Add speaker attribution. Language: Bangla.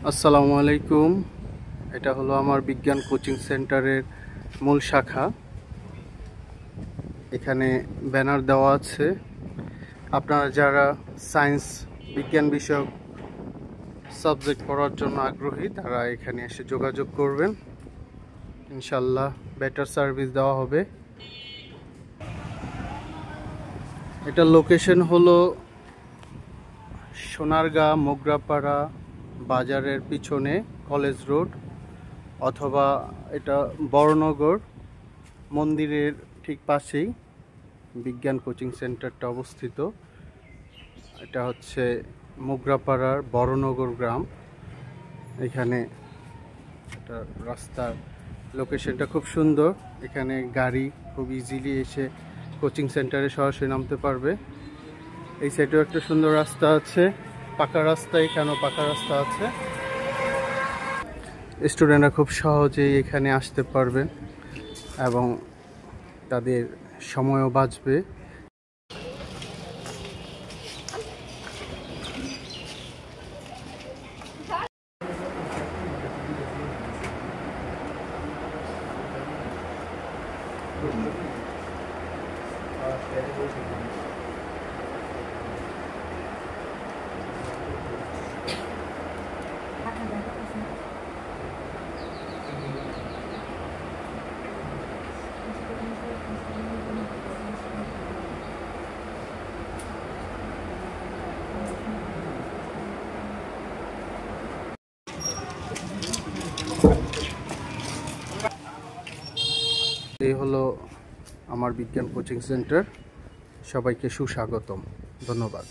Speaker 1: আসসালামু আলাইকুম। এটা হলো আমার বিজ্ঞান কোচিং সেন্টারের মূল শাখা। এখানে ব্যানার দেওয়া আছে। আপনারা যারা সায়েন্স বিজ্ঞান বিষয়ক সাবজেক্ট পড়ার জন্য আগ্রহী তারা এখানে এসে যোগাযোগ করবেন। ইনশাল্লাহ বেটার সার্ভিস দেওয়া হবে। এটার লোকেশন হলো সোনারগাঁ মোগরাপাড়া বাজারের পিছনে কলেজ রোড, অথবা এটা বড়নগর মন্দিরের ঠিক পাশেই বিজ্ঞান কোচিং সেন্টারটা অবস্থিত। এটা হচ্ছে মোগরাপাড়ার বড়নগর গ্রাম। এখানে একটা রাস্তার লোকেশনটা খুব সুন্দর। এখানে গাড়ি খুব ইজিলি এসে কোচিং সেন্টারে সরাসরি নামতে পারবে। এই সাইডেও একটা সুন্দর রাস্তা আছে, পাকা রাস্তা। এখানেও পাকা রাস্তা আছে। স্টুডেন্টরা খুব সহজেই এখানে আসতে পারবেন এবং তাদের সময়ও বাঁচবে। এই হলো আমার বিজ্ঞান কোচিং সেন্টার। সবাইকে সুস্বাগতম। ধন্যবাদ।